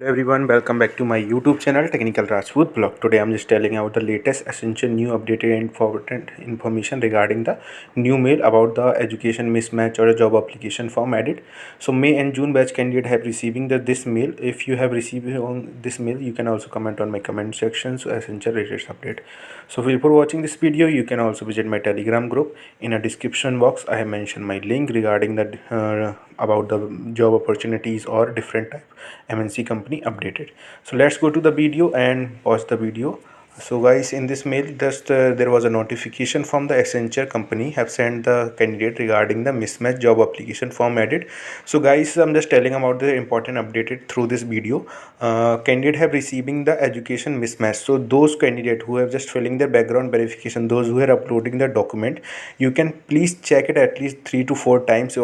Hello everyone, welcome back to my YouTube channel Technical Rajput blog. Today I'm just telling out the latest essential new updated and important information regarding the new mail about the education mismatch or a job application form added. So May and June batch candidate have receiving this mail. If you have received on this mail, you can also comment on my comment section. So essential latest update. So before watching this video, you can also visit my Telegram group. In a description box, I have mentioned my link regarding the about the job opportunities or different type MNC company updated. So let's go to the video and watch the video. So guys, in this mail just there was a notification from the Accenture company have sent the candidate regarding the mismatch job application form added. So guys, I'm just telling about the important updated through this video. Candidate have receiving the education mismatch. So those candidate who have just filling their background verification, those who are uploading the document, you can please check it at least 3 to 4 times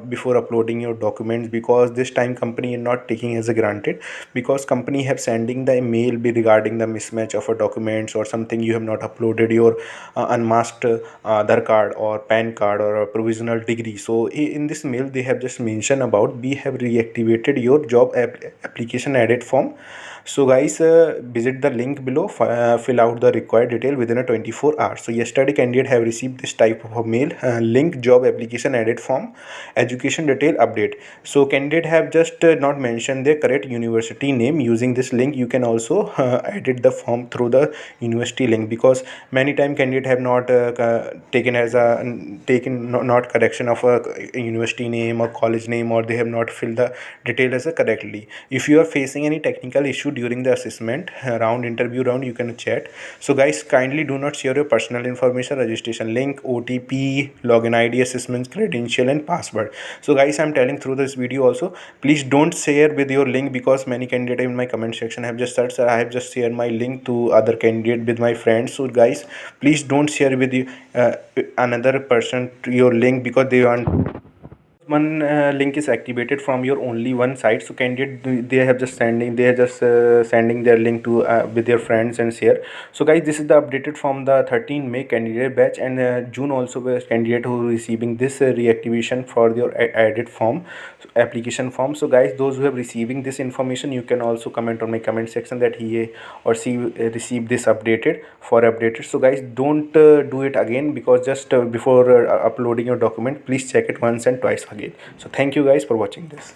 before uploading your documents, because this time company is not taking as a granted, because company have sending the email be regarding the mismatch of a documents or something you have not uploaded your unmasked Aadhaar card or PAN card or a provisional degree. So in this mail they have just mentioned about we have reactivated your job application edit form. So guys, visit the link below, fill out the required detail within a 24 hours. So yesterday candidate have received this type of a mail, link job application edit form, education detail update. So candidate have just not mentioned their correct university name. Using this link you can also edit the form through the university link, because many time candidate have not taken as a taken not correction of a university name or college name, or they have not filled the detail as a correctly. If you are facing any technical issue during the assessment round, interview round, you can chat. So guys, kindly do not share your personal information, registration link, OTP, login ID, assessment credential and password. So guys, I'm telling through this video also, please don't share with your link, because many candidates in my comment section have just said, sir, I have just shared my link to other candidate with my friends. So guys, please don't share with you another person to your link, because they want one link is activated from your only one site. So candidate, they are just sending their link to with their friends and share. So guys, this is the updated from the 13 May candidate batch, and June also was candidate who receiving this reactivation for your added form, so application form. So guys, those who have receiving this information, you can also comment on my comment section that he or she received this updated for updated. So guys, don't do it again, because just before uploading your document, please check it once and twice again. So thank you guys for watching this.